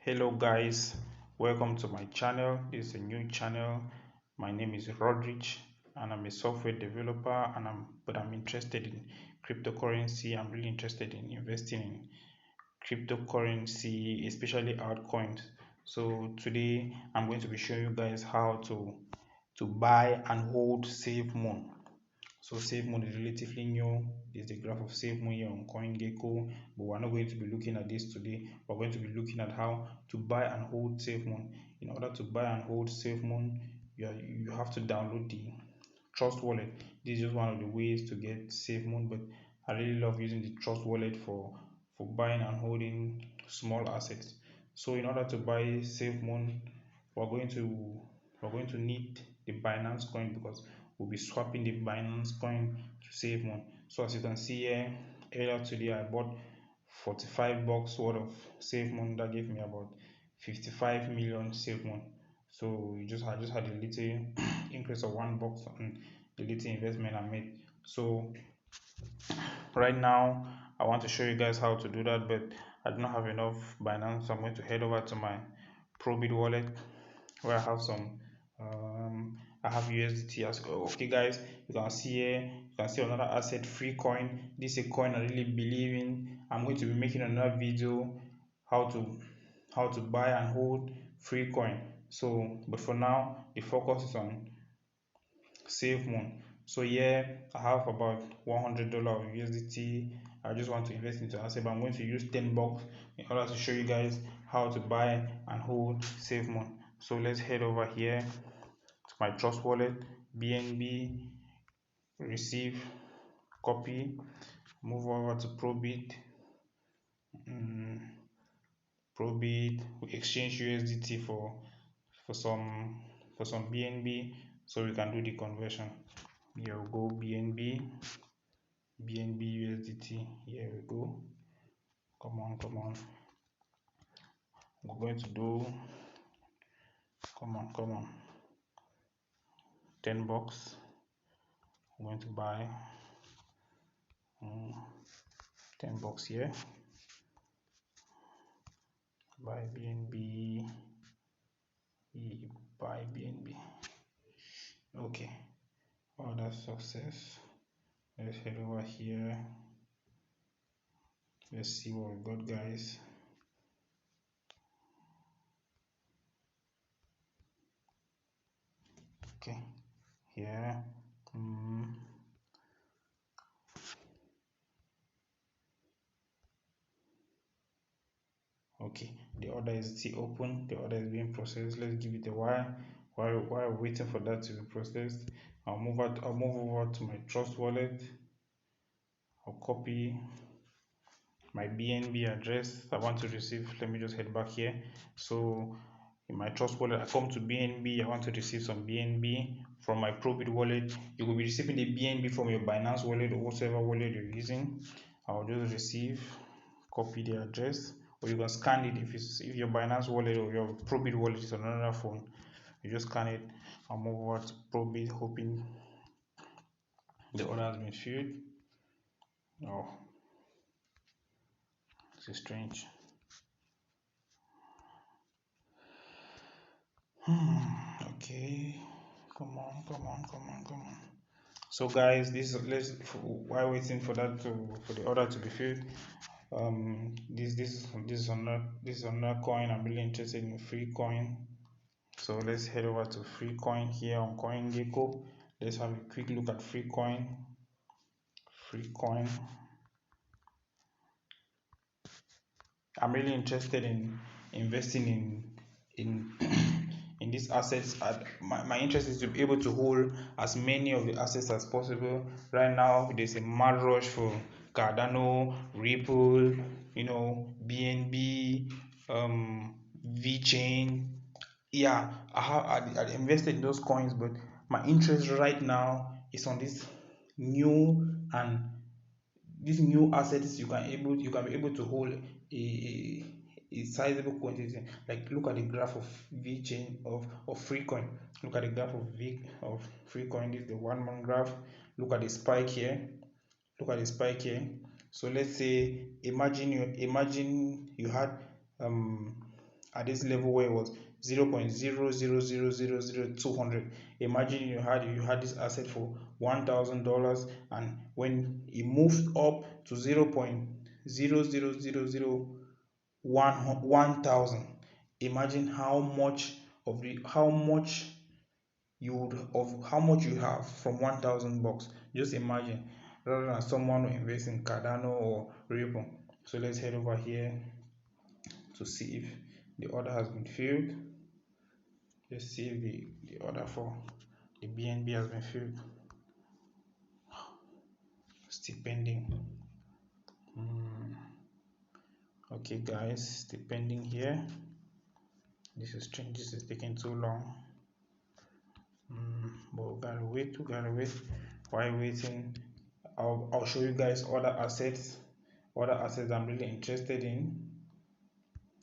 Hello guys, welcome to my channel. This is a new channel. My name is Rodrich and I'm a software developer I'm interested in cryptocurrency. I'm really interested in investing in cryptocurrency, especially altcoins. So today I'm going to be showing you guys how to buy and hold SafeMoon. So SafeMoon is relatively new. This is the graph of SafeMoon here on CoinGecko, but we're not going to be looking at this today. We're going to be looking at how to buy and hold SafeMoon. In order to buy and hold SafeMoon, you have to download the Trust Wallet. This is just one of the ways to get SafeMoon, but I really love using the Trust Wallet for buying and holding small assets. So in order to buy SafeMoon, we're going to we're going to need the Binance coin because we'll be swapping the Binance coin to SafeMoon. So as you can see here, earlier today I bought 45 bucks worth of SafeMoon. That gave me about 55 million SafeMoon. So I just had a little increase of $1 on the little investment I made. So right now I want to show you guys how to do that, but I do not have enough Binance, so I'm going to head over to my Probit wallet where I have USDT as well. Okay guys, you can see here, you can see another asset, free coin. This is a coin I really believe in. I'm going to be making another video how to buy and hold free coin. So but for now the focus is on SafeMoon. So here I have about $100 of USDT. I just want to invest into asset, but I'm going to use 10 bucks in order to show you guys how to buy and hold SafeMoon. So let's head over here to my Trust Wallet, BNB, receive, copy, move over to Probit, Probit, we exchange USDT for some BNB, so we can do the conversion. Here we go, BNB USDT. Here we go. Come on. We're going to do, come on, 10 bucks. I'm going to buy 10 bucks here. Buy BNB. Buy BNB. Okay. Oh, that's success. Let's head over here. Let's see what we got, guys. Okay, here. Okay, the order is still open. The order is being processed. Let's give it a while. While we're waiting for that to be processed, I'll move over to my Trust Wallet. I'll copy my BNB address I want to receive. Let me just head back here. So in my Trust Wallet, I come to BNB. I want to receive some BNB from my Probit wallet. You will be receiving the BNB from your Binance wallet or whatever wallet you're using. I'll just receive, copy the address, or you can scan it if your Binance wallet or your Probit wallet is on another phone. You just scan it. I'll move over to Probit, hoping the order has been filled. Oh, this is strange. Okay, come on. So guys, while waiting for the order to be filled, this is another coin. I'm really interested in free coin. So let's head over to free coin here on CoinGecko. Let's have a quick look at free coin. I'm really interested in investing in in these assets. My interest is to be able to hold as many of the assets as possible. Right now there's a mad rush for Cardano, Ripple, BNB, VeChain. Yeah, I invested in those coins, but my interest right now is on this new and these new assets. You can be able to hold a sizable quantity. Like look at the graph of VeChain of Freecoin. Look at the graph of Freecoin. This is the 1 month graph. Look at the spike here. So let's say imagine you had at this level where it was 0.000000200. Imagine you had this asset for $1,000, and when it moved up to 0.00001,000, imagine how much you have from $1,000. Just imagine, rather than someone who invests in Cardano or Ripple. So let's head over here to see if the order has been filled. Let's see if the order for the BNB has been filled. Still pending. Okay guys, still pending here. This is strange, this is taking too long. But we gotta wait. While waiting, I'll show you guys other assets I'm really interested in.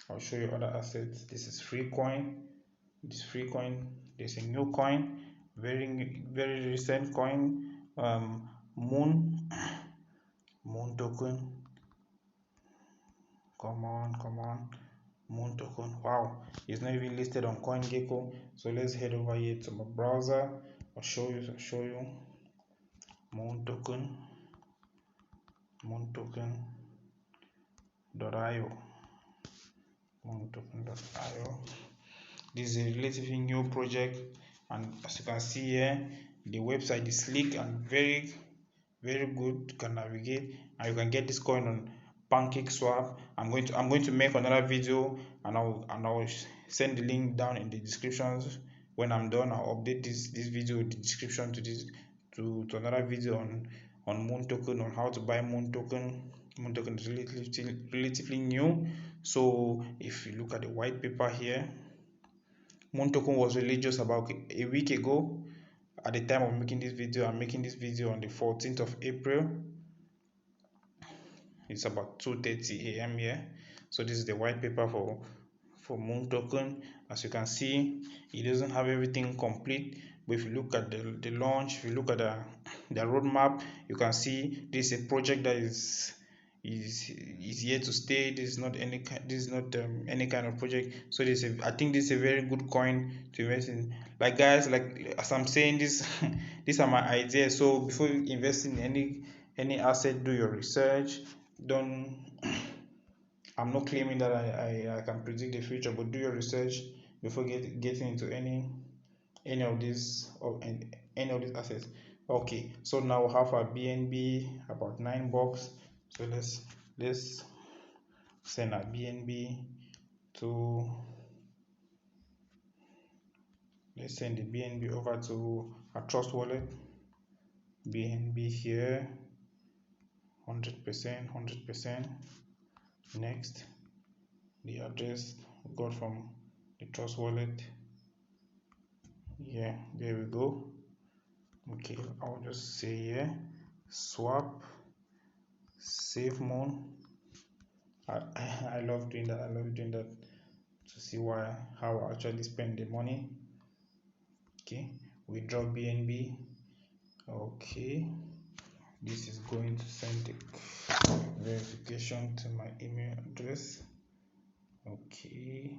I'll show you other assets. This is free coin. There's a new coin, very recent coin, moon token. Come on, moon token. Wow, it's not even listed on CoinGecko. So let's head over here to my browser. I'll show you moon token.io. moontoken.io. This is a relatively new project, and as you can see here, the website is sleek and very good. You can navigate, and you can get this coin on Pancake swap. I'm going to make another video, and I'll send the link down in the descriptions. When I'm done, I'll update this video, the description to this to another video on moon token, on how to buy moon token. Moon token is relatively new. So if you look at the white paper here, moon token was released just about a week ago. At the time of making this video, I'm making this video on the 14th of April. It's about 2:30 a.m. here. So this is the white paper for moon token. As you can see, it doesn't have everything complete, but if you look at the launch, if you look at the roadmap, you can see this is a project that is here to stay. This is not any kind of project. So I think this is a very good coin to invest in. Like guys, like as I'm saying this, these are my ideas. So before you invest in any asset, do your research. Don't I'm not claiming that I can predict the future, but do your research before getting into any of these assets. Okay, so now we have our BNB about $9. So let's send our BNB to let's send the BNB over to our Trust wallet. BNB here, 100%. Next, the address we got from the Trust wallet. Yeah, there we go. Okay, I'll just say here swap safemoon. I love doing that. To see how I actually spend the money. Okay, withdraw BNB. Okay, this is going to send the verification to my email address. Okay,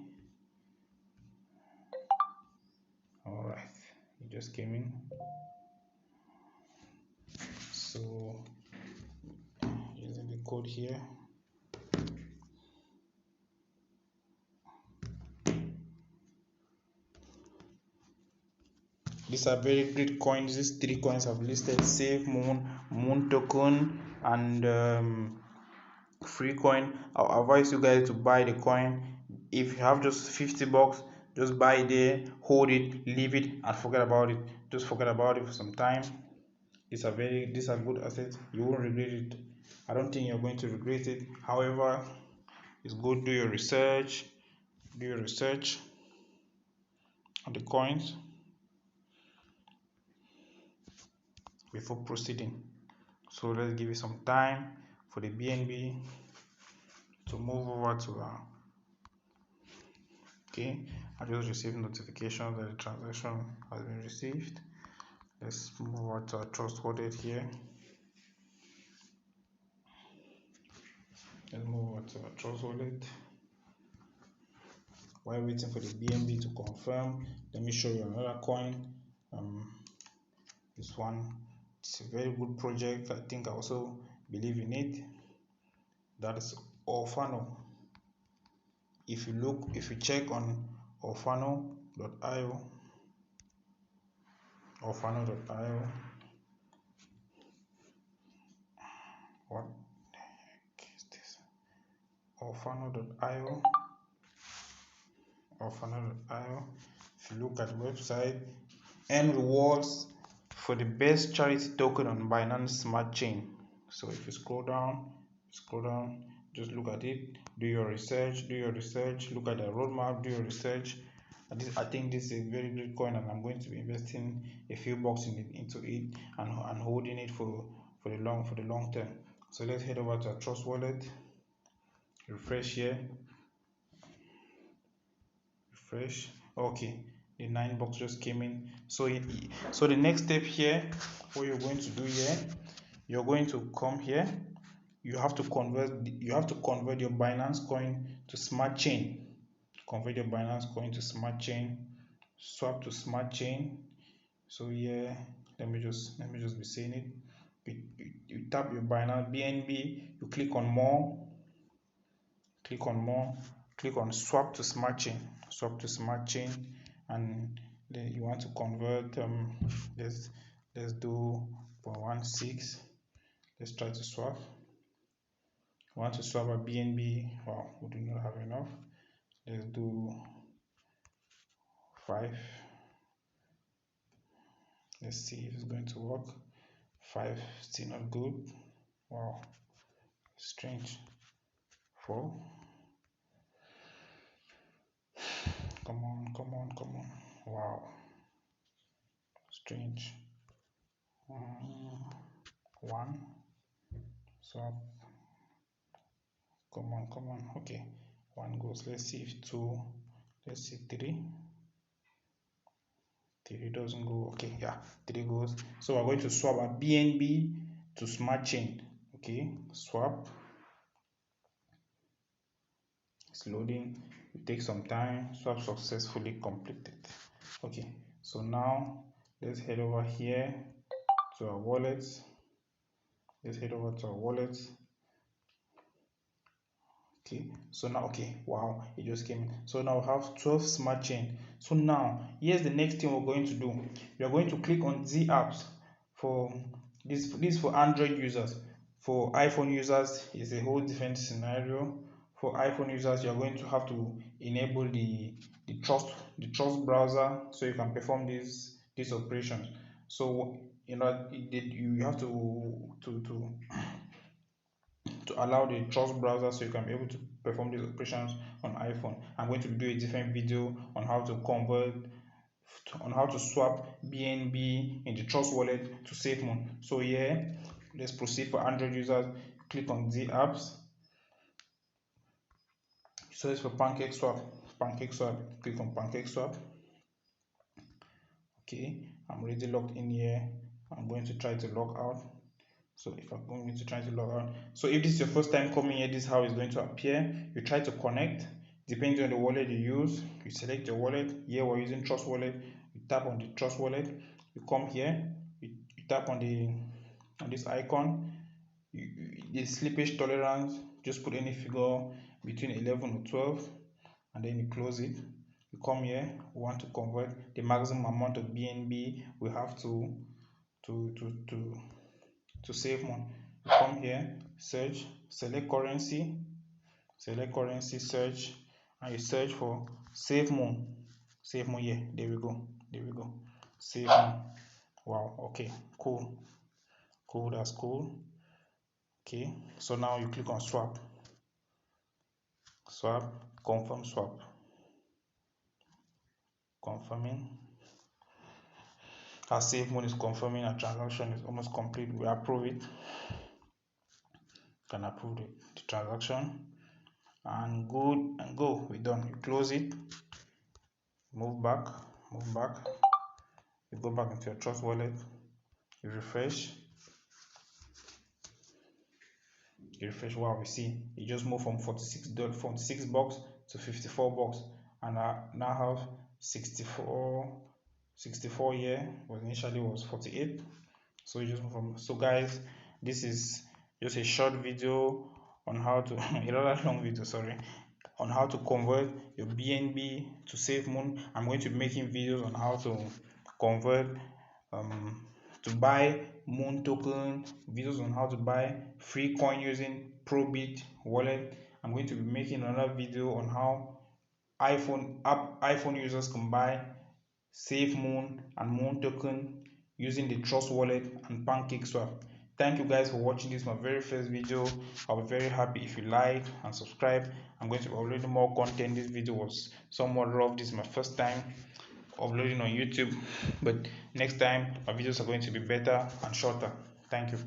all right, it just came in. So using the code here, these are very great coins. These 3 coins I've listed: safemoon, moon token, and free coin. I'll advise you guys to buy the coin. If you have just $50, just buy it there, hold it, leave it, and forget about it. Just forget about it for some time. These are good assets. You won't regret it. I don't think you're going to regret it. However, it's good. Do your research on the coins before proceeding. So let's give it some time for the BNB to move over to okay, I just received notification that the transaction has been received. Let's move over to our Trust wallet here. Let's move over to our Trust wallet. while waiting for the BNB to confirm, let me show you another coin. This one, it's a very good project. I think I also believe in it. That is Orfano. If you check on orfano.io, what the heck is this? Orfano.io. If you look at the website, and rewards for the best charity token on Binance Smart Chain. So if you scroll down, just look at it, do your research, look at the roadmap, do your research. I think this is a very great coin, and I'm going to be investing a few bucks into it and holding it for the long term. So let's head over to our Trust Wallet, refresh here, okay, the 9 bucks just came in. So the next step here, what you're going to do here, you're going to come here, you have to convert your Binance coin to Smart Chain. Convert your Binance coin to Smart Chain, swap to Smart Chain. So yeah, let me just be saying it. You tap your Binance BNB, you click on more, click on swap to Smart Chain, and then you want to convert. Let's do 0.16. Let's try to swap. We want to swap a BNB. Wow, we do not have enough. Let's do 5. Let's see if it's going to work. 5, still not good. Wow, strange. 4. Come on. Wow, strange. 1. Swap. Come on. Okay, 1 goes. Let's see if 2. Let's see 3. 3 doesn't go. Okay, yeah, 3 goes. So we're going to swap a BNB to Smart Chain. Okay, swap. It's loading. It takes some time. Swap successfully completed. Okay, so now let's head over here to our wallets. Okay, so now, okay, wow, it just came in. So now we have 12 Smart Chain. So now here's the next thing we're going to do. We are going to click on Z apps. For this for Android users. For iPhone users is a whole different scenario. For iPhone users, you are going to have to enable the trust browser so you can perform these operations. So you have to allow the trust browser so you can be able to perform these operations on iPhone. I'm going to do a different video on how to swap BNB in the Trust Wallet to SafeMoon. So here, let's proceed. For Android users, click on Z apps. Search for Pancake Swap. Click on Pancake Swap. Okay, I'm already logged in here. I'm going to try to log out. So if I'm going to try to log out, so if this is your first time coming here, this is how it's going to appear. You try to connect. Depending on the wallet you use, you select your wallet. Here we're using Trust Wallet. You tap on the Trust Wallet. You come here. You tap on this icon. The slippage tolerance. Just put any figure between 11 or 12, and then you close it. You come here. We want to convert the maximum amount of BNB we have to SafeMoon. You come here, search, select currency, search, and you search for SafeMoon. Yeah, there we go. SafeMoon. Wow, okay, cool, that's cool. Okay, so now you click on swap, confirm swap, confirming. Our SafeMoon is confirming our transaction is almost complete. We approve it. Can approve the transaction, and good and go. We're done. You close it, move back, you go back into your Trust Wallet, you refresh. Wow, we see it just moved from 46 bucks to 54 bucks, and I now have 64 here, was initially was 48. So you just move from. So guys, this is just a short video on how to a rather long video, sorry, on how to convert your BNB to SafeMoon. I'm going to be making videos on how to convert to buy moon token, videos on how to buy free coin using Probit wallet. I'm going to be making another video on how iPhone users can buy SafeMoon and Moon token using the Trust wallet and Pancake swap. Thank you guys for watching this, my very first video. I'll be very happy if you like and subscribe. I'm going to be uploading more content. This video was somewhat rough. This is my first time uploading on YouTube, but next time my videos are going to be better and shorter. Thank you.